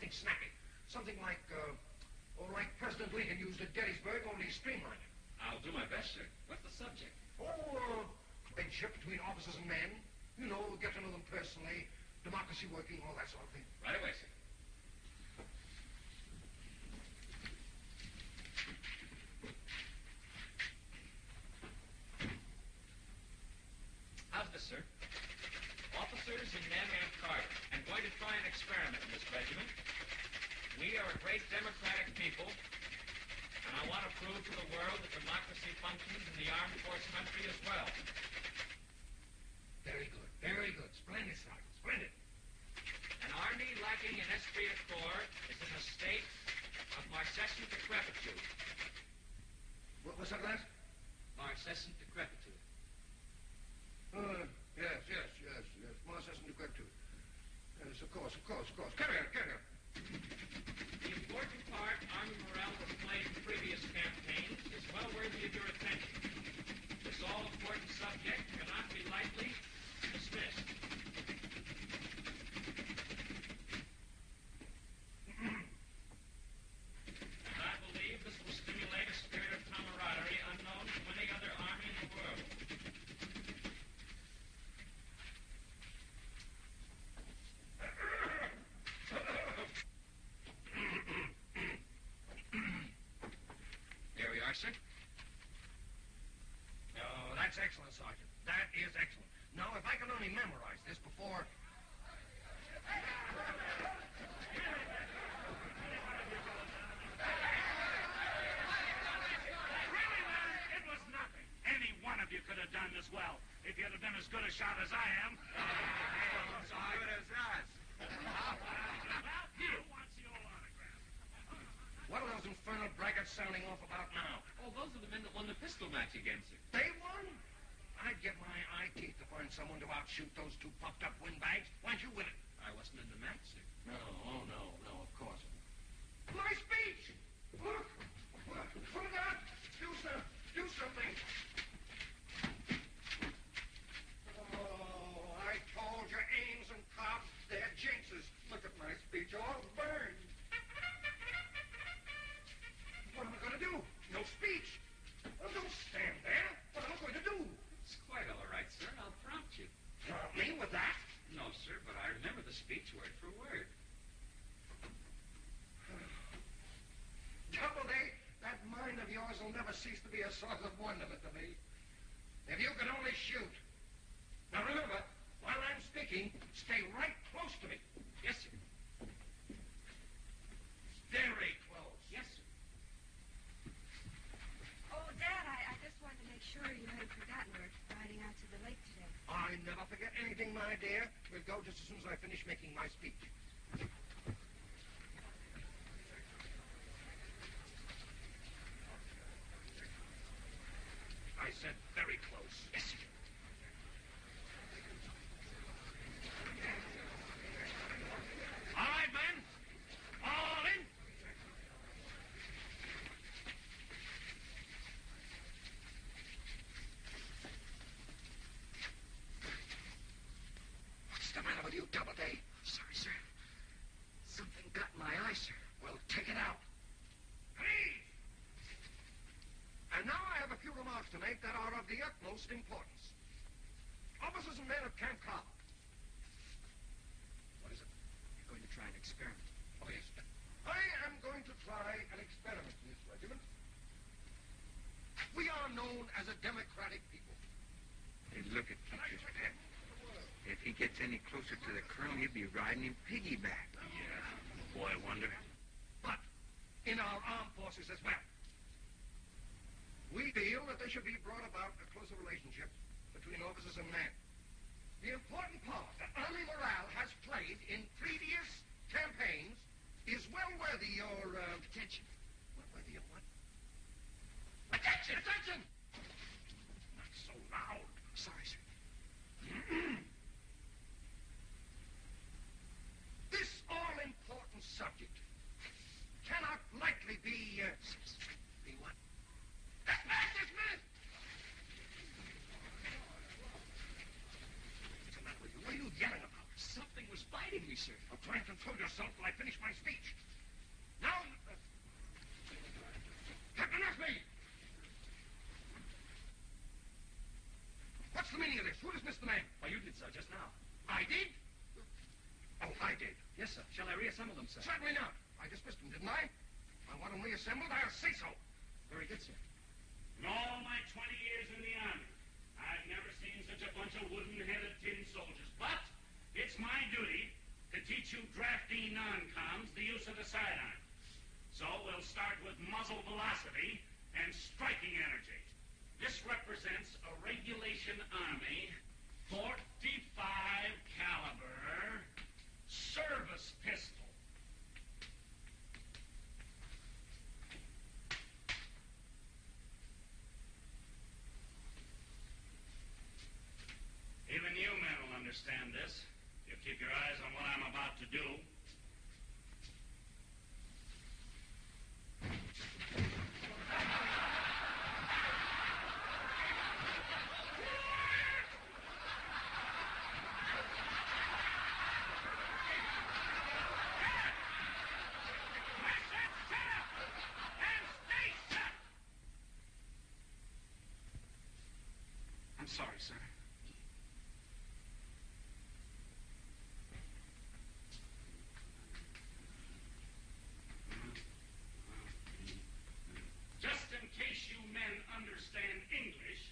something snappy. Something like, like President Lincoln used at Gettysburg, only streamlined. I'll do my best, sir. What's the subject? Friendship between officers and men. You know, get to know them personally. Democracy working, all that sort of thing. Right away, sir. How's this, sir? Officers and men and Carter. I'm going to try an experiment in this regiment. We are a great democratic people, and I want to prove to the world that democracy functions in the armed force country as well. Very good, very good. Splendid, Sergeant, splendid. An army lacking in esprit de corps is in a state of marcescent decrepitude. What's that last? Marcescent decrepitude. Yes. Marcescent decrepitude. Yes, of course. Carry on. The important part Army morale has played in previous campaigns is well worthy of your attention. This all-important subject cannot be lightly dismissed. And I believe this will stimulate a spirit of camaraderie unknown to any other army in the world. There we are, sir. Oh, that's excellent, Sergeant. That is excellent. Now, if I can only memorize this before... Really, man, it was nothing. Any one of you could have done this well, if you'd have been as good a shot as I am. As good as us. Who wants the old autograph? What are those infernal braggarts sounding off about now? Oh, those are the men that won the pistol match against her. They won? I'd give my eye teeth to find someone to outshoot those two puffed-up windbags. Why'd you win it? I wasn't in the match, sir. No, of course. My speech! Look! Put it out! Do something! Oh, I told you, Ames and Cobb, they're jinxes. Look at my speech, all burned. What am I going to do? No speech. Well, don't stand there. What am I going to do? It's quite all right, sir. I'll prompt you. Prompt me with that? No, sir, but I remember the speech word for word. Doubleday, that mind of yours will never cease to be a source of wonderment to me. If you could only shoot. Now remember, while I'm speaking, stay right close to me. Yes, sir. Very close. Yes, sir. Oh, Dad, I just wanted to make sure you hadn't forgotten we're riding out to the lake today. I never forget anything, my dear. We'll go just as soon as I finish making my speech. I said very close. Yes, sir. All right, men. All in. What's the matter with you, Doubleday? Sorry, sir. Something got in my eye, sir. Well, take it out. Please! And now I have a few remarks to make that are of the utmost importance. Officers and men of Camp Cobb. What is it? You're going to try an experiment. Oh, yes. I am going to try an experiment in this regiment. We are known as a democratic people. Hey, look at Teacher's pet. If he gets any closer to the colonel, he'll be riding him piggyback. Yeah, boy wonder. But in our armed forces as well. We feel that there should be brought about a closer relationship between officers and men. The important part that Army morale has played in previous campaigns is well worthy your, Attention. What worthy of what? Attention! Attention! Not so loud. Sorry, sir. This all-important subject cannot likely be, Be what? dismissed! What's the matter with you? What are you yelling about? Something was biting me, sir. Well, try and control yourself while I finish my speech. I did? Oh, I did. Yes, sir. Shall I reassemble them, sir? Certainly not. I dismissed them, didn't I? If I want them reassembled, I'll say so. Very good, sir. In all my 20 years in the Army, I've never seen such a bunch of wooden-headed tin soldiers. But it's my duty to teach you drafty non-coms the use of the sidearm. So we'll start with muzzle velocity and striking energy. This represents a regulation Army 45 caliber service pistol. Even you men will understand this. You keep your eyes on what I'm about to do. I'm sorry, sir. Just in case you men understand English,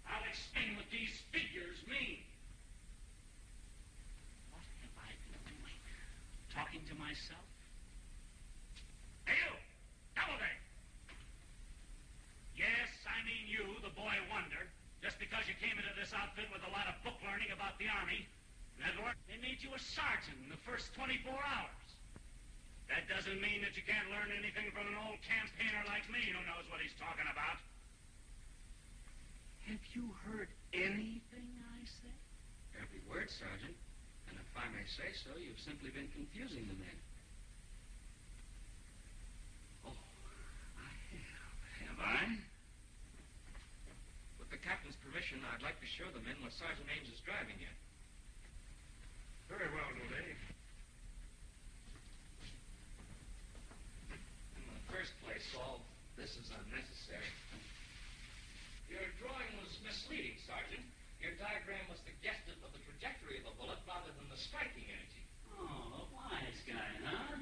I'll explain what these figures mean. What have I been doing? Talking to myself? Hey, you! Doubleday! Yes, I mean you, the boy wonder. Just because you came into this outfit with a lot of book learning about the Army, they made you a sergeant in the first 24 hours. That doesn't mean that you can't learn anything from an old campaigner like me who knows what he's talking about. Have you heard anything I said? Every word, Sergeant. And if I may say so, you've simply been confusing the men. Oh, I have. Have I? With the captain's permission, I'd like to show the men what Sergeant Ames is driving at. Very well, Dooley. In the first place, all this is unnecessary. Your drawing was misleading, Sergeant. Your diagram was suggestive of the trajectory of a bullet rather than the striking energy. Oh, a wise guy, huh?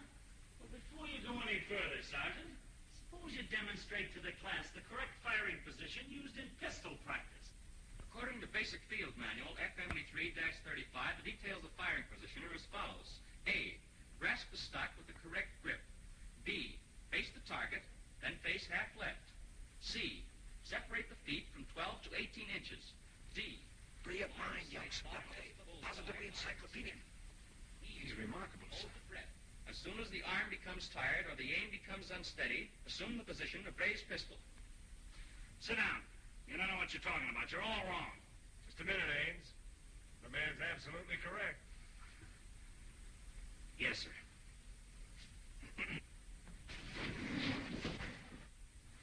Well, before you go any further, Sergeant, suppose you demonstrate to the class the correct firing position used in pistol practice. According to Basic Field Manual, FME3-35, the details of firing position are as follows. A. Grasp the stock with the correct grip. B. Face the target, then face half left. C. Separate the feet from 12 to 18 inches. D. Brilliant mind, youngster. Positively encyclopedic. He's remarkable, sir. Hold the breath. As soon as the arm becomes tired or the aim becomes unsteady, assume the position of raised pistol. Sit down. You don't know what you're talking about. You're all wrong. Just a minute, Ames. The man's absolutely correct. Yes, sir.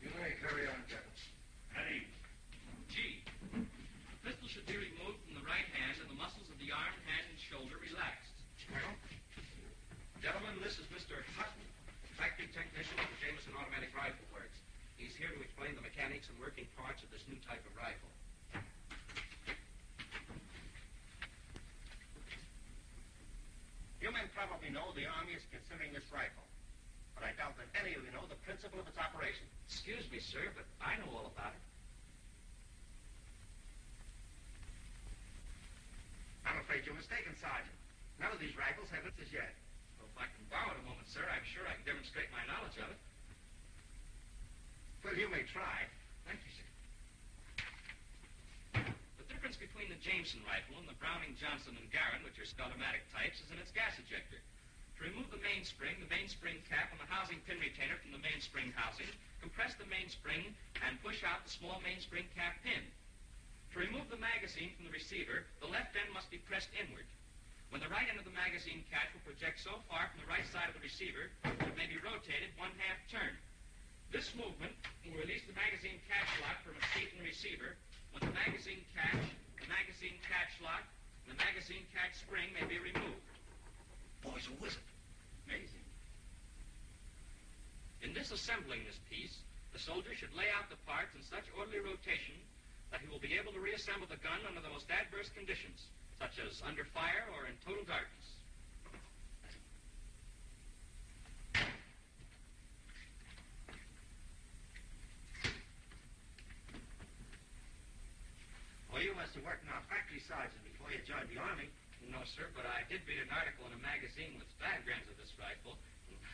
You may carry on, Captain. Ready? G. The pistol should be removed from the right hand and the muscles of the arm, hand, and shoulder relaxed. Well? Gentlemen, this is Mr. Hutton, factory technician of the Jameson Automatic Rifle Works. He's here to explain the mechanics and working parts of this new type of rifle. You men probably know the Army is considering this rifle, but I doubt that any of you know the principle of its operation. Excuse me, sir, but I know all about it. I'm afraid you're mistaken, Sergeant. None of these rifles have it as yet. Well, if I can borrow it a moment, sir, I'm sure I can demonstrate my knowledge of it. Well, you may try. Thank you, sir. The difference between the Jameson rifle and the Browning, Johnson, and Garand, which are automatic types, is in its gas ejector. To remove the mainspring cap, and the housing pin retainer from the mainspring housing, compress the mainspring and push out the small mainspring cap pin. To remove the magazine from the receiver, the left end must be pressed inward. When the right end of the magazine catch will project so far from the right side of the receiver, it may be rotated 1/2 turn. This movement will release the magazine catch lock from its seat in the receiver, when the magazine catch lock, and the magazine catch spring may be removed. Boy's a wizard. Amazing. In disassembling this piece, the soldier should lay out the parts in such orderly rotation that he will be able to reassemble the gun under the most adverse conditions, such as under fire or in total darkness. Well, you must have worked in our factory, Sergeant, before you joined the Army. No, sir, but I did read an article in a magazine with diagrams of this rifle.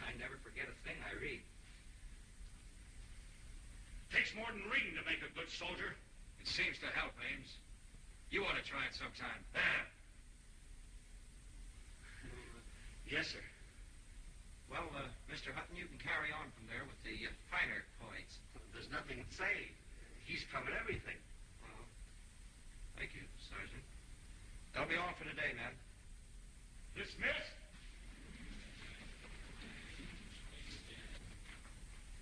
I never forget a thing I read. Takes more than reading to make a good soldier. It seems to help, Ames. You ought to try it sometime. Yes, sir. Well, Mr. Hutton, you can carry on from there with the finer points. There's nothing to say. He's covered everything. Thank you, Sergeant. That'll be all for today, man. Dismissed.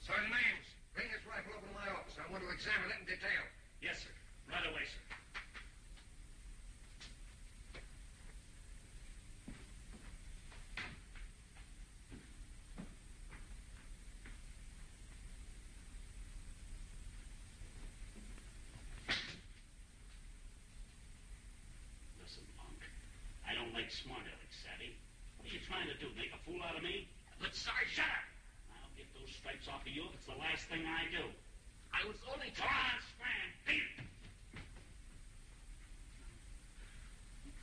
Sergeant Ames, bring this rifle over to my office. I want to examine it in detail. Yes, sir. Right away, sir. Smart Alex, savvy. What are you trying to do? Make a fool out of me? But, Sarge, shut up! I'll get those stripes off of you if it's the last thing I do. I was only Come on, Scram. Beat it!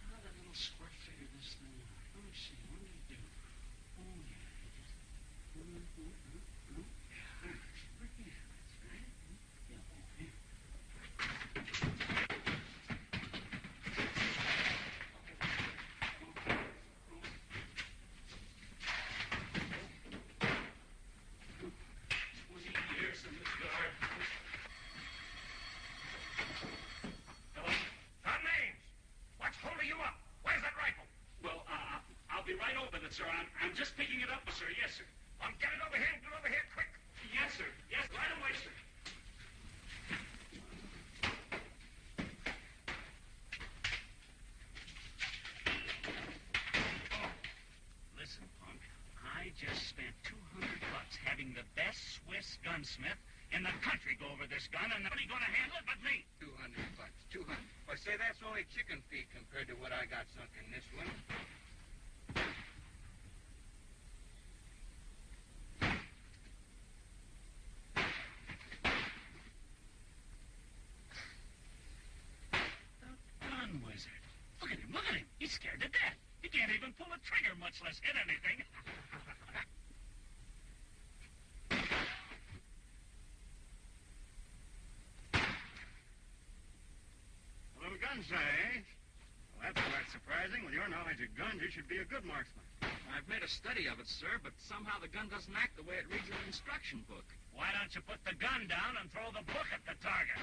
How that little squirt figure this thing out? Let me see. What do you do? Oh, yeah. Sir, I'm just picking it up, sir. Yes, sir. Get it over here and get it over here quick. Yes, sir. Yes, right away, sir. Listen, punk. I just spent $200 having the best Swiss gunsmith in the country go over this gun, and nobody gonna handle it but me. $200. 200. Well, say, that's only chicken feet compared to what I got sunk in this one. He's scared to death. He can't even pull a trigger, much less hit anything. A little gun shy, eh? Well, that's quite surprising. With your knowledge of guns, you should be a good marksman. I've made a study of it, sir, but somehow the gun doesn't act the way it reads in the instruction book. Why don't you put the gun down and throw the book at the target?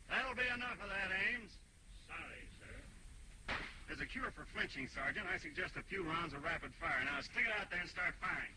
That'll be enough of that, Ames. Sorry, sir. As a cure for flinching, Sergeant, I suggest a few rounds of rapid fire. Now, stick it out there and start firing.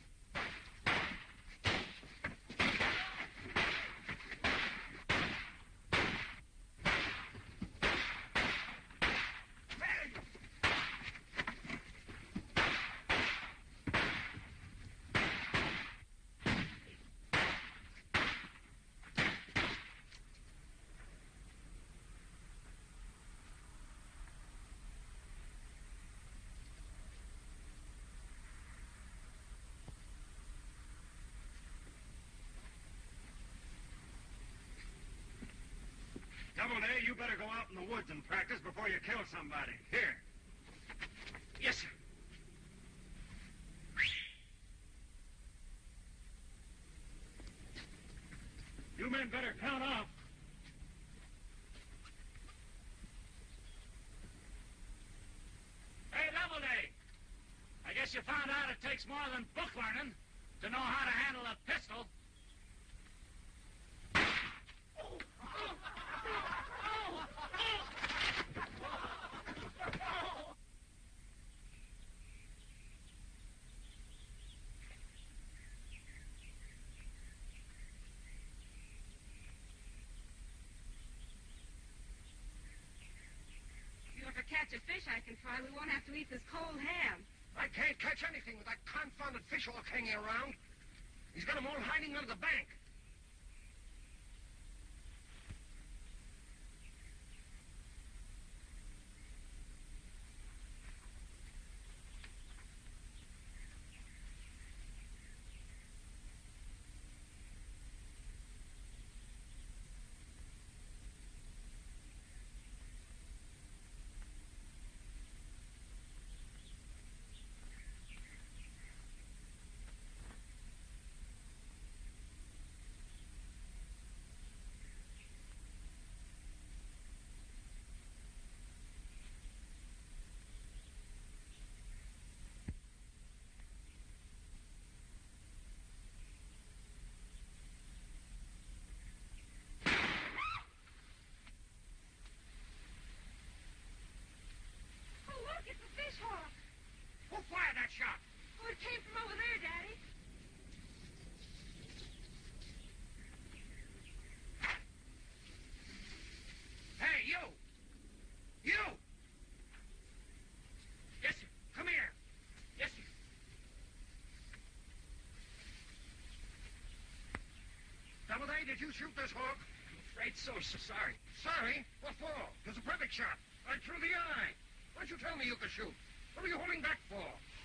Doubleday, you better go out in the woods and practice before you kill somebody. Here. Yes, sir. You men better count off. Hey, Doubleday. I guess you found out it takes more than book learning to know how to handle a pistol. Catch a fish I can fry, we won't have to eat this cold ham. I can't catch anything with that confounded fish hawk hanging around. He's got them all hiding under the bank. did you shoot this hawk? I'm afraid so, sir. Sorry. Sorry? What for? It was a perfect shot. Right through the eye. Why don't you tell me you could shoot? What are you holding back for?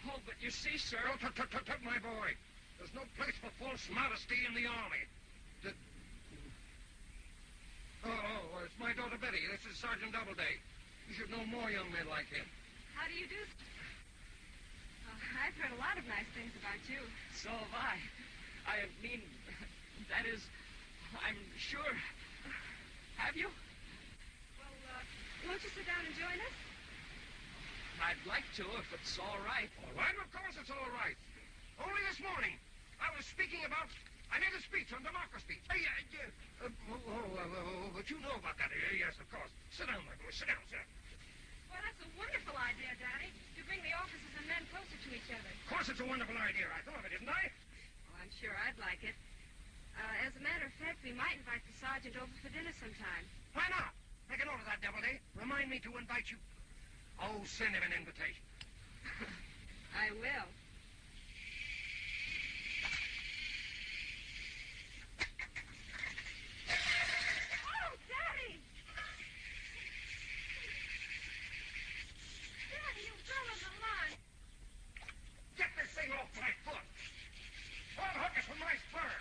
Oh, but you see, sir... Oh, tut, my boy. There's no place for false modesty in the army. It's my daughter Betty. This is Sergeant Doubleday. You should know more young men like him. How do you do? I've heard a lot of nice things about you. So have I. I mean, that is, I'm sure. Have you? Well, won't you sit down and join us? I'd like to, if it's all right. All right, of course it's all right. Only this morning, I was speaking about... I made a speech on democracy. But you know about that. Yes, of course. Sit down, my boy. Sit down, sir. Well, that's a wonderful idea, Daddy, to bring the officers and men closer to each other. Of course it's a wonderful idea. I thought of it, didn't I? Well, I'm sure I'd like it. As a matter of fact, we might invite the sergeant over for dinner sometime. Why not? Make a note of that, Doubleday. Remind me to invite you. Oh, send him an invitation. I will. Oh, Daddy! Daddy, you fell on the line. Get this thing off my foot. One hook is from my spur.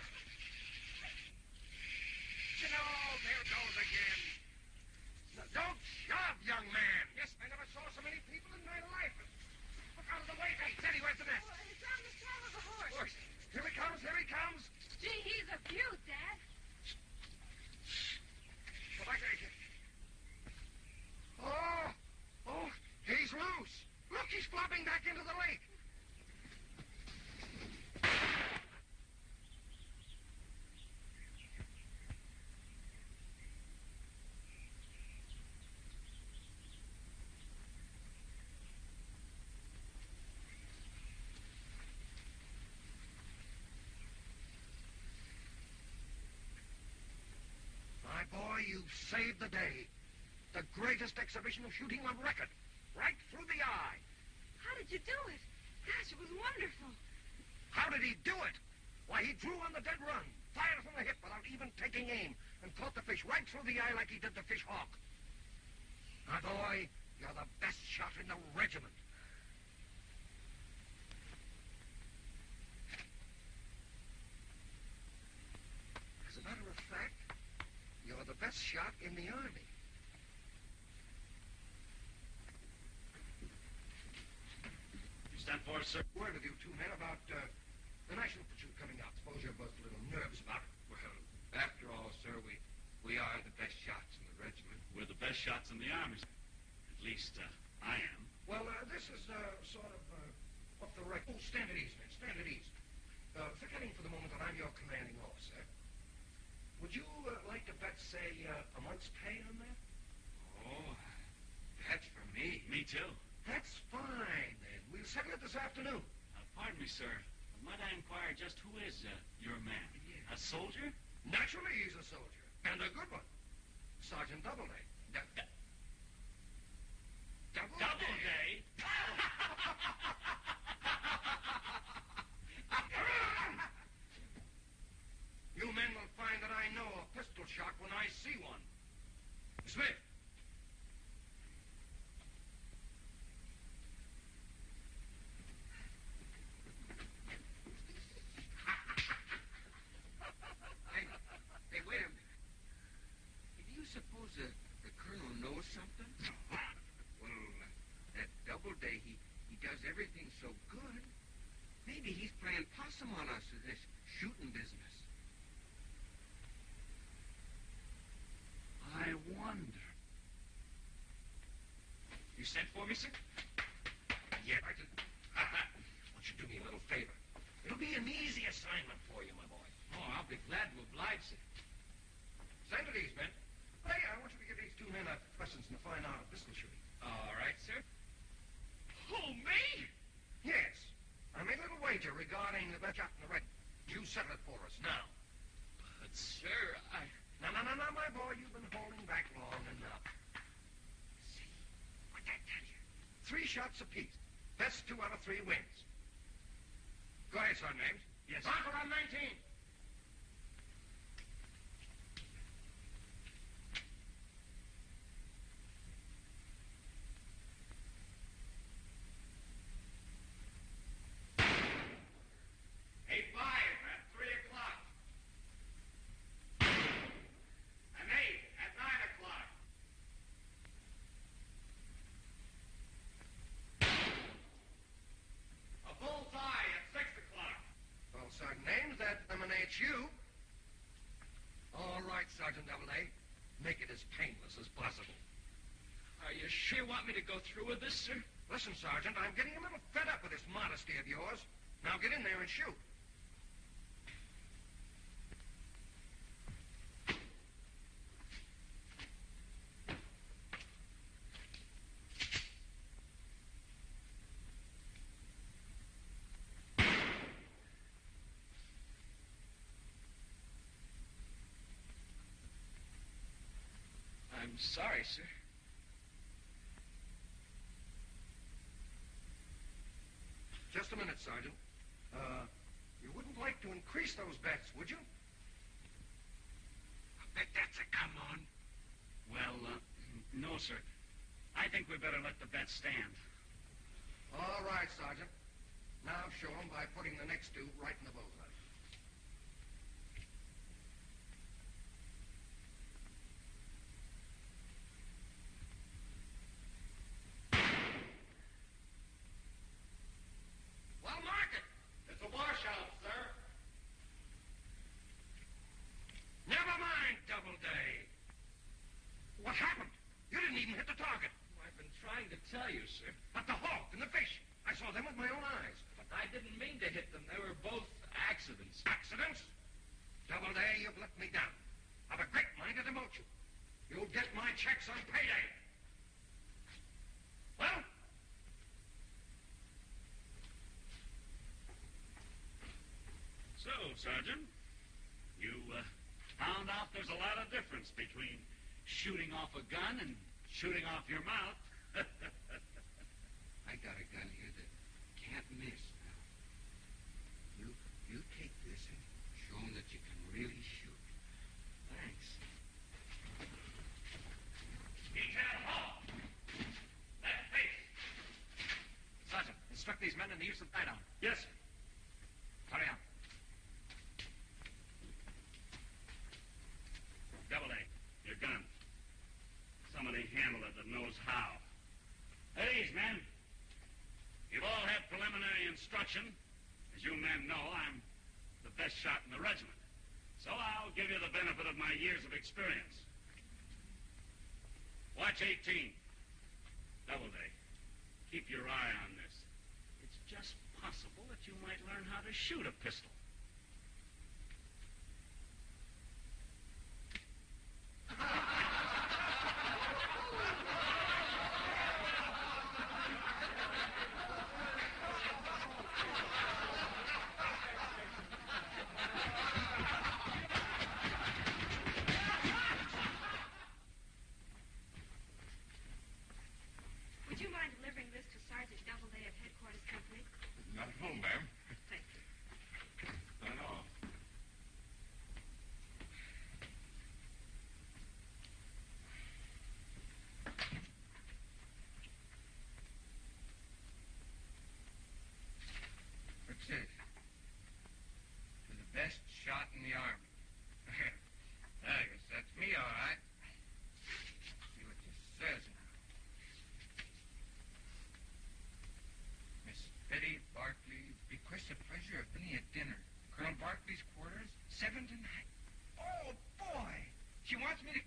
You know, there it goes again. Now, don't shove, young man. Yes, I never saw so many people in my life. Look out of the way. Hey, Teddy, where's the nest? Oh, it's on the tail of the horse. Here he comes, here he comes. Gee, he's a beaut, Dad. Well, Oh, he's loose. Look, he's flopping back into the lake. My boy, you've saved the day. The greatest exhibition of shooting on record. Right through the eye. How did you do it? Gosh, it was wonderful. How did he do it? Why, he drew on the dead run, fired from the hip without even taking aim, and caught the fish right through the eye like he did the fish hawk. My boy, you're the best shot in the regiment. As a matter of fact, you're the best shot in the Army. You stand for, sir? Word with you two men about the national pursuit coming up. Suppose you're both a little nervous about it. Well, after all, sir, we are the best shots in the regiment. We're the best shots in the Army, sir. At least, I am. Well, this is sort of off the right. Oh, stand at ease, man. Stand at ease. Forgetting for the moment that I'm your commanding officer, would you like to bet, say, a month's pay on that? Oh, that's for me. Me too. That's fine, then. We'll settle it this afternoon. Pardon me, sir. Might I inquire just who is your man? A soldier? Naturally, he's a soldier. And a good one. Sergeant Doubleday. Doubleday? You men will find that I know a pistol shot when I see one. Smith. Hey, wait a minute. Do you suppose the colonel knows something? Well, that Doubleday, he does everything so good. Maybe he's playing possum on us with this shooting business. I wonder. You sent for me, sir? Yeah, I did. Won't you do me a little favor? It'll be an easy assignment for you, my boy. Oh, I'll be glad to oblige, sir. Send to these men. Hey, I want you to give these two men lessons in the fine art of pistol shooting. All right, sir. Who, me? Yes. I made a little wager regarding the best shot in the red. You settle it for us now. But, sir, No, my boy. You've been holding back long enough. See, what'd that tell you? 3 shots apiece. Best 2 out of 3 wins. Go ahead, Sergeant Ames. Yes, sir. Mark around 19. Sergeant Doubleday. Make it as painless as possible. Are you sure you want me to go through with this, sir? Listen, Sergeant, I'm getting a little fed up with this modesty of yours. Now get in there and shoot. I'm sorry, sir. Just a minute, Sergeant. You wouldn't like to increase those bets, would you? I bet that's a come on. Well, no, sir. I think we better let the bet stand. All right, Sergeant. Now show them by putting the next two right in the bullseye. Well, mark it. It's a washout, sir. Never mind, Doubleday. What happened? You didn't even hit the target. I've been trying to tell you, sir. But the hawk and the fish. I saw them with my own eyes. But I didn't mean to hit them. They were both accidents. Accidents? Doubleday, you've let me down. I've a great mind to demote you. You'll get my checks on payday. Well? So, Sergeant, you found out there's a lot of difference between shooting off a gun and shooting off your mouth. I got a gun here that can't miss now. You take this and show them that you can really shoot. Thanks. Detail halt! Left face! Sergeant, instruct these men in the use of sidearm. Yes, sir. Hurry on. Doubleday, your gun. Somebody handle it that knows how. At ease, men. You've all had preliminary instruction. As you men know, I'm the best shot in the regiment. So I'll give you the benefit of my years of experience. Watch 18. Doubleday, keep your eye on this. It's just possible that you might learn how to shoot a pistol. Would you mind delivering this to Sergeant Doubleday of Headquarters Company? Not at home, ma'am. Thank you. Not at all. What's this? To the best shot in the Army. I guess that's me, all right. See what this says now. Miss Betty Barkley requests the pleasure of being at dinner. Colonel Barkley's quarters, 7 tonight. Oh, boy! She wants me to...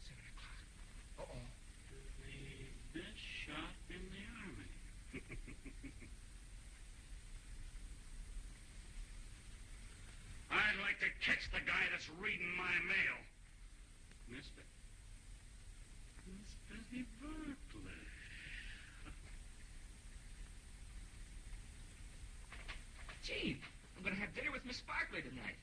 7 o'clock. Uh-oh. The best shot in the Army. I'd like to catch the guy that's reading my mail. Miss Betty Barkley. Gee, I'm going to have dinner with Miss Barkley tonight.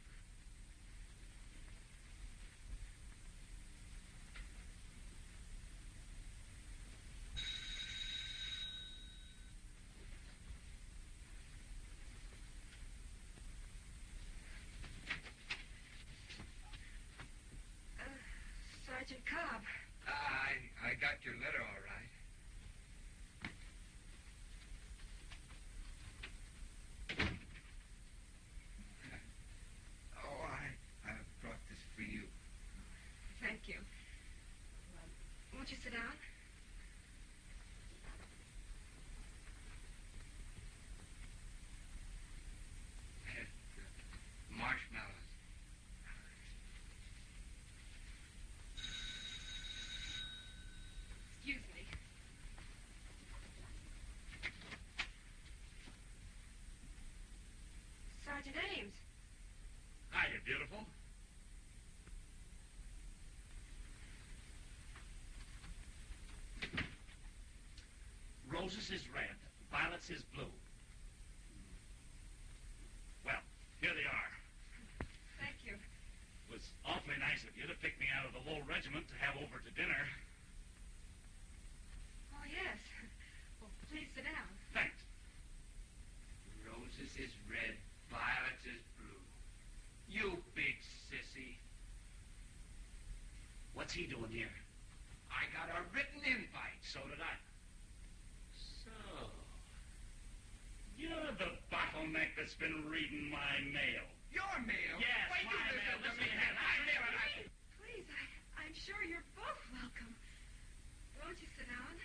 Sergeant Cobb. I got your letter, all right. Oh, I brought this for you. Thank you. Won't you sit down? Marshmallows. it beautiful? Roses is red, violets is blue. Well, here they are. Thank you. It was awfully nice of you to pick me out of the whole regiment to have over to dinner. Oh, yes. Well, please sit down. Thanks. Roses is red, violets is blue. You big sissy. What's he doing here? I got a written invite. So did I. So, you're the bottleneck that's been reading my mail. Your mail? Yes, Why, my you mail. listen to Listen me. here. I never... Please, I'm sure you're both welcome. Won't you sit down?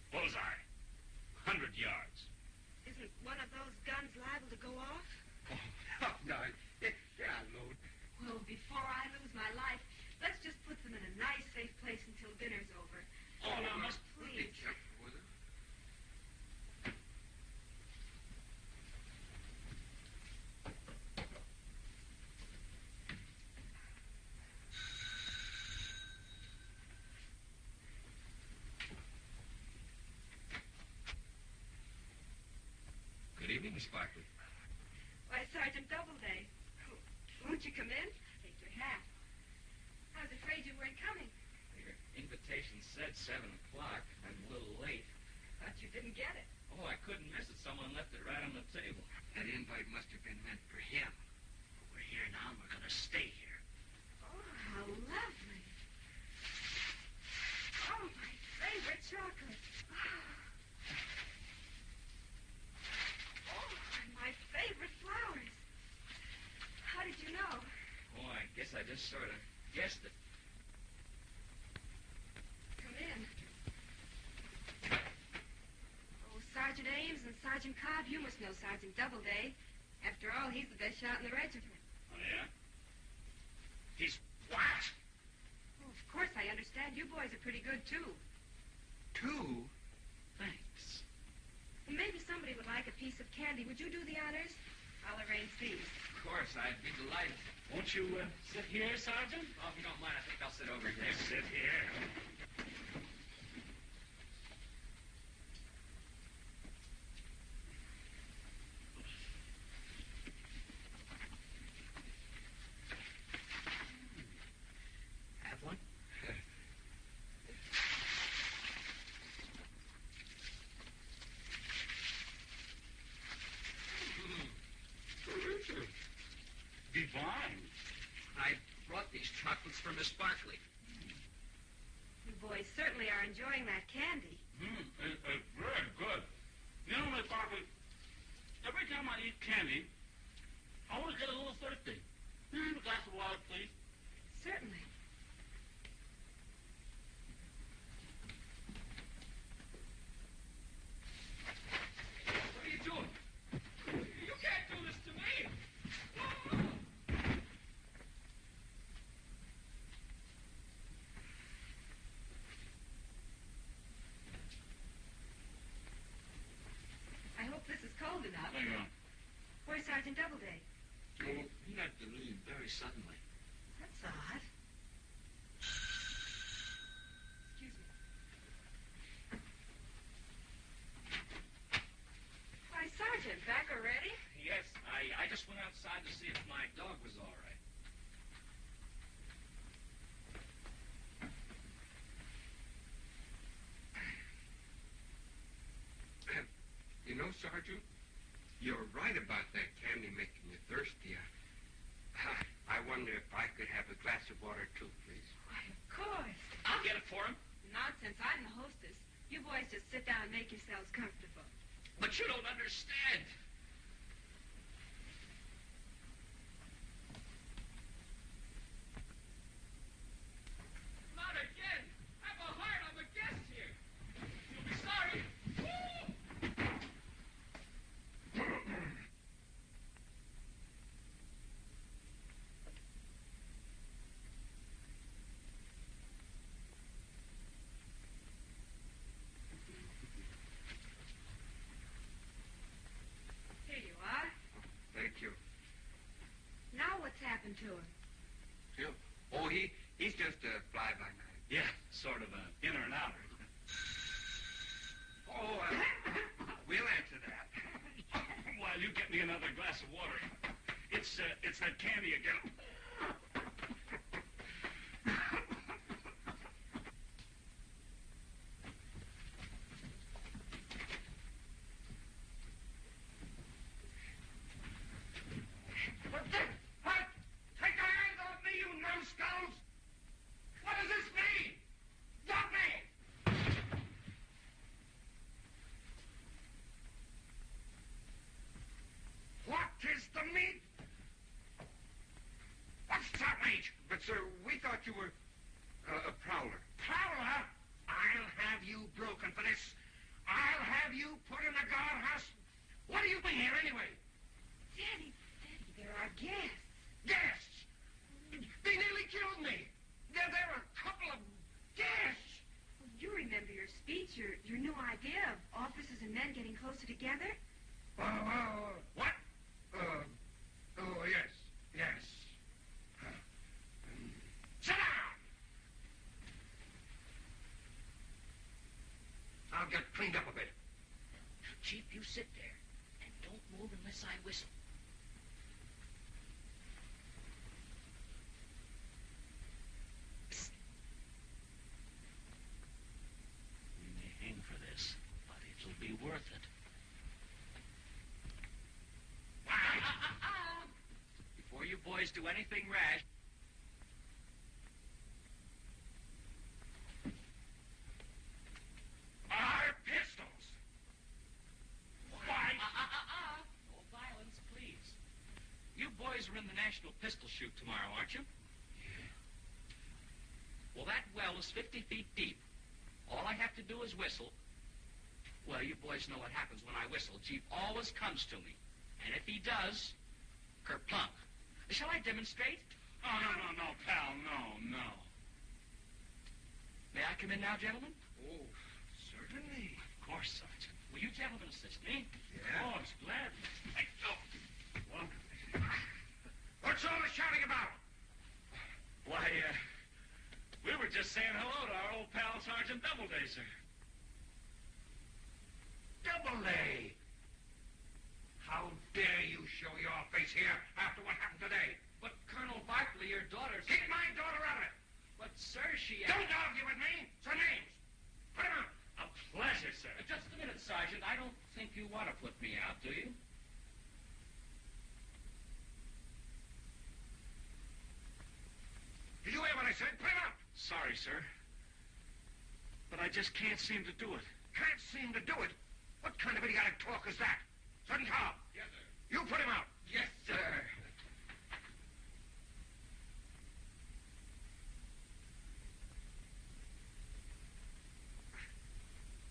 Bullseye. 100 yards. Isn't one of those guns liable to go off? Oh, no. Yeah, load. Well, before I lose my life, let's just put them in a nice, safe place until dinner's over. Oh, now, Miss... Please. Be careful with it. Good evening, Miss Barkley. Why, Sergeant Doubleday. Won't you come in? Take your hat. I was afraid you weren't coming. Your invitation said 7 o'clock. I'm a little late. Thought you didn't get it. Oh, I couldn't miss it. Someone left it right on the table. That invite must have been meant for him. We're here now, and we're going to stay here. Oh, how lovely. Oh, my favorite chocolate. Oh, and my favorite flowers. How did you know? Oh, I guess I just sort of guessed it. Come in. Oh, Sergeant Ames and Sergeant Cobb, you must know Sergeant Doubleday. After all, he's the best shot in the regiment. Oh, yeah? He's what? Oh, of course, I understand. You boys are pretty good, too. Two? Thanks. Well, maybe somebody would like a piece of candy. Would you do the honors? I'll arrange these. Of course, I'd be delighted. Won't you sit here, Sergeant? Oh, if you don't mind, I think I'll sit over here. Sit here. Have one? Divine. I brought these chocolates for Miss Barkley. You boys certainly are enjoying that candy. It's very good. You know, Miss Barkley, every time I eat candy, I always get a little thirsty. Can I have a glass of water, please? Certainly. What are you doing? You can't do this to me! I hope this is cold enough. Hang on. Where's Sergeant Doubleday? Oh, he had to leave very suddenly. That's odd. Excuse me. Why, Sergeant, back already? Yes, I just went outside to see if my dog was all right. You know, Sergeant, you're right about that candy making you thirsty. I wonder if I could have a glass of water, too, please. Why, of course. I'll get it for him. Nonsense. I'm the hostess. You boys just sit down and make yourselves comfortable. But you don't understand. Not again. Have a heart. I'm a guest here. You'll be sorry. Here you are. Thank you. Now what's happened to him? Phil? Oh, he's just a fly-by-night. Yeah, sort of an inner and outer. Oh, we'll answer that. While you get me another glass of water. It's that candy again. What the? What? Take your hands off me, you numbskulls! What does this mean? Stop me! What is the meat? What's outrage? But, sir, we thought you were a prowler. Prowler? I'll have you broken for this. I'll have you put in the guardhouse. What are you doing here anyway? Daddy, they're our guests. Guests! They nearly killed me. There are a couple of guests. Well, you remember your speech, your new idea of officers and men getting closer together? What? Oh, yes. Yes. Sit down! I'll get cleaned up a bit. Chief, you sit there and don't move unless I whistle. Psst. We may hang for this, but it'll be worth it. Before you boys do anything rash, Our pistols! Why? no violence, please. You boys are in the National Pistol Shoot tomorrow, aren't you? Yeah. Well, that well is 50 feet deep. All I have to do is whistle. Well, you boys know what happens when I whistle. Chief always comes to me. And if he does, kerplunk. Shall I demonstrate? Oh, no, pal, no. May I come in now, gentlemen? Oh, certainly. Of course, Sergeant. Will you gentlemen assist me? Yeah. Oh, it's glad. Hey, go. Well, What's all the shouting about? why, we were just saying hello to our old pal, Sergeant Doubleday, sir. Doubleday! How dare you show your face here after what happened today? But, Colonel Barkley, your daughter's... Keep my daughter out of it! But, sir, she... Don't argue with me! It's her names! Put him out! A pleasure, sir. Just a minute, Sergeant. I don't think you want to put me out, do you? Did you hear what I said? Put him out! Sorry, sir. But I just can't seem to do it. Can't seem to do it? What kind of idiotic talk is that? Sergeant Cobb! Yes, sir. You put him out! Yes, sir.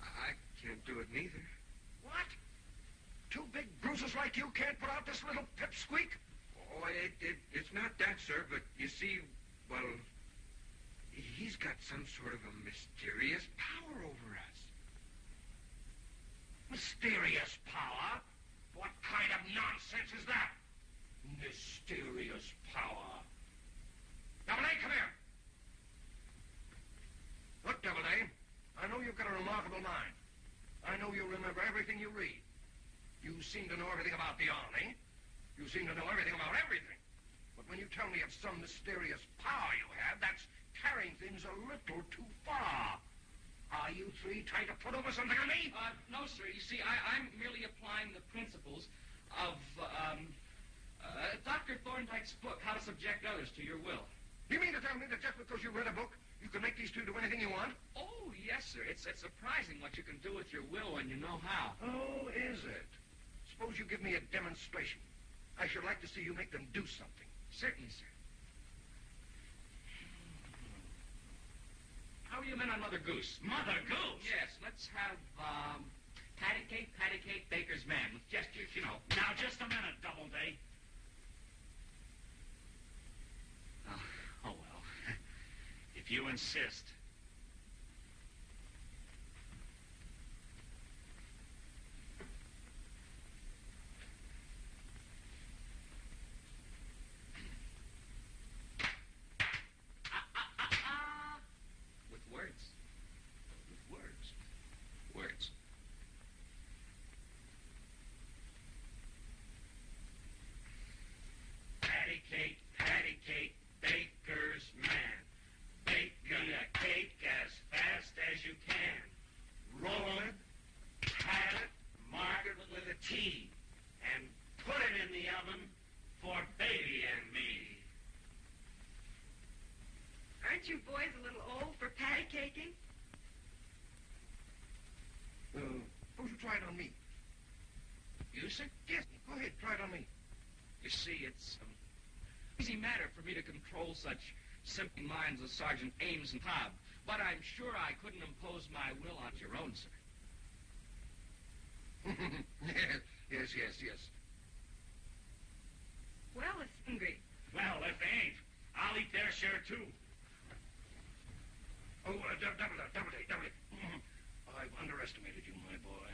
I can't do it neither. What? Two big bruises like you can't put out this little pipsqueak? Oh, it's not that, sir, but you see, well, he's got some sort of a mysterious power over us. Mysterious power? What kind of nonsense is that? Mysterious power. Doubleday, come here. Look, Doubleday, I know you've got a remarkable mind. I know you remember everything you read. You seem to know everything about the Army. You seem to know everything about everything. But when you tell me of some mysterious power you have, that's carrying things a little too far. Are you three trying to put over something on me? No, sir. You see, I'm merely applying the principles of, Dr. Thorndyke's book, How to Subject Others to Your Will. You mean to tell me that just because you read a book, you can make these two do anything you want? Oh, yes, sir. It's surprising what you can do with your will when you know how. Oh, is it? Suppose you give me a demonstration. I should like to see you make them do something. Certainly, sir. How are you men on Mother Goose? Mother Goose? Yes, let's have, patty cake, baker's man, with gestures, you know. Now, just a minute, Doubleday. Oh, well. If you insist. With words. With words. Words. Patty cake, baker's man. Bake me a cake as fast as you can. Roll it, pat it, mark it with a T, and put it in the oven for baby and me. Aren't you boys a little old for patty caking? Suppose you try it on me. You, sir? Yes, go ahead, try it on me. You see, it's an easy matter for me to control such simple minds as Sergeant Ames and Cobb, but I'm sure I couldn't impose my will on your own, sir. Yes. Well, it's hungry. Well, if they ain't, I'll eat their share, too. Oh, double it. I've underestimated you, my boy.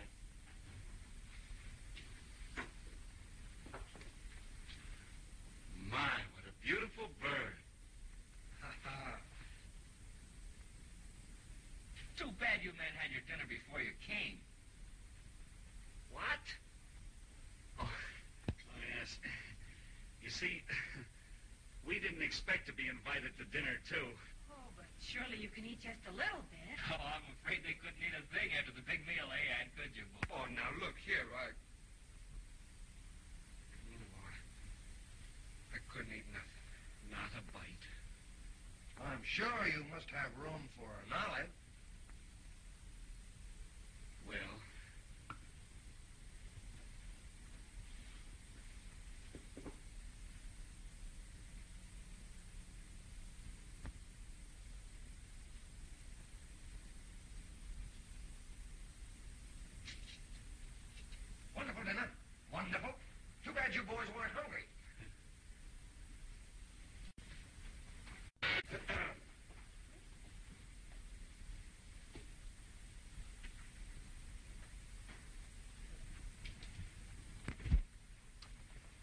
My, what a beautiful bird. Too bad you men had your dinner before you came. What? Oh, yes. You see, we didn't expect to be invited to dinner, too. Oh, but surely you can eat just a little bit. Oh, I'm afraid they couldn't eat a thing after the big meal they had, could you, boy? Oh, now look here, I couldn't eat nothing. Not a bite. I'm sure you must have room for an olive. Well, Wonderful dinner. Wonderful. Too bad you boys weren't hungry.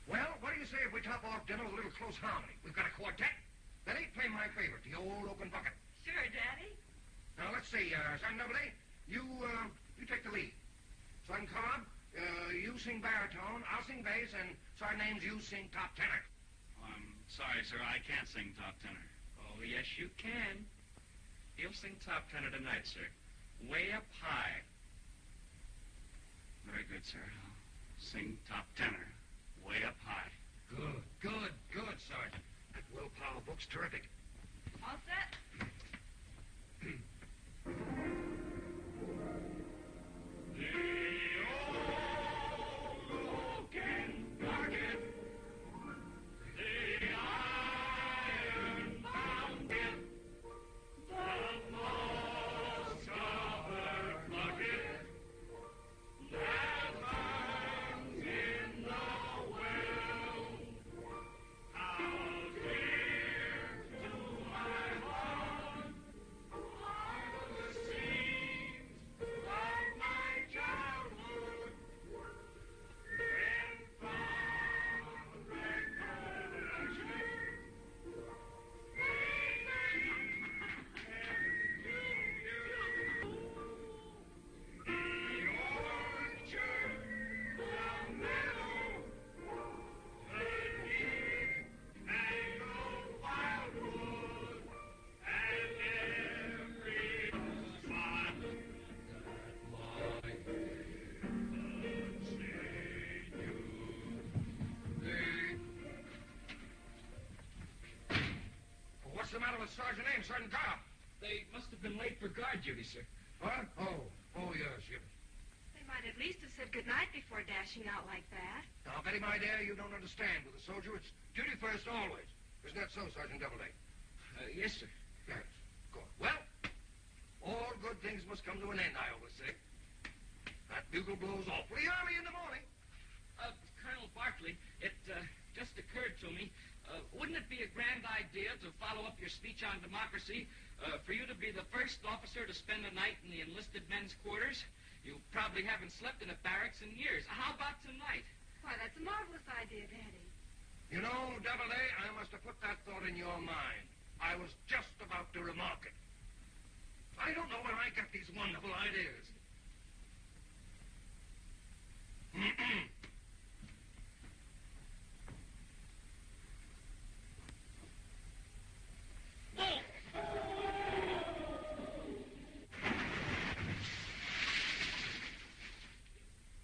Well, what do you say if we top off dinner with a little close harmony? We've got a quartet. That ain't playing my favorite, the old open bucket. Sure, Daddy. Now, let's see, Son Doubleday, you take the lead. Son Cobb, you sing baritone, I'll sing bass, and Sergeant Ames, you sing top tenor. I'm sorry, sir, I can't sing top tenor. Oh, yes, you can. He'll sing top tenor tonight, sir. Way up high. Very good, sir. I'll sing top tenor. Way up high. Good, Sergeant. That willpower book's terrific. All set? What's the matter with Sergeant Ames, Sergeant Cobb? They must have been late for guard duty, sir. What? Oh, yes, yes. They might at least have said goodnight before dashing out like that. Now, Betty, my dear, you don't understand. With a soldier, it's duty first always. Isn't that so, Sergeant Doubleday? Yes, sir. Yes. Good. Well, all good things must come to an end, I always say. That bugle blows off for the Army in the morning. Colonel Barkley, it just occurred to me, wouldn't it be a grand idea to follow up your speech on democracy, for you to be the first officer to spend a night in the enlisted men's quarters? You probably haven't slept in a barracks in years. How about tonight? Why, that's a marvelous idea, Daddy. You know, Doubleday, I must have put that thought in your mind. I was just about to remark it. I don't know where I get these wonderful ideas.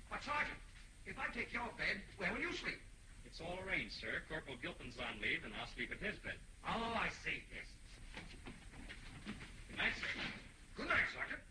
But, Sergeant, if I take your bed, where will you sleep? It's all arranged, sir. Corporal Gilpin's on leave, and I'll sleep at his bed. Oh, I see. Yes. Good night, sir. Good night, Sergeant.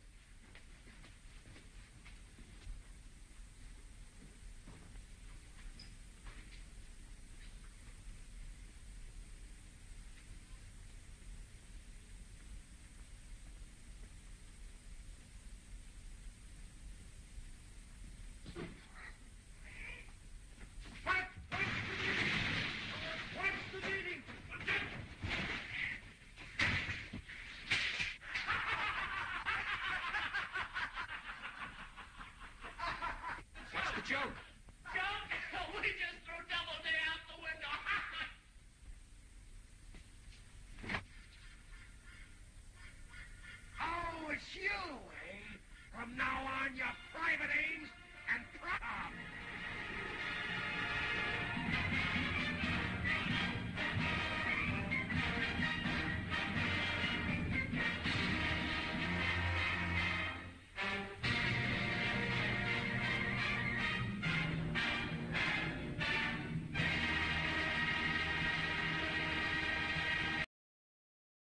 What's the meaning? What's the joke?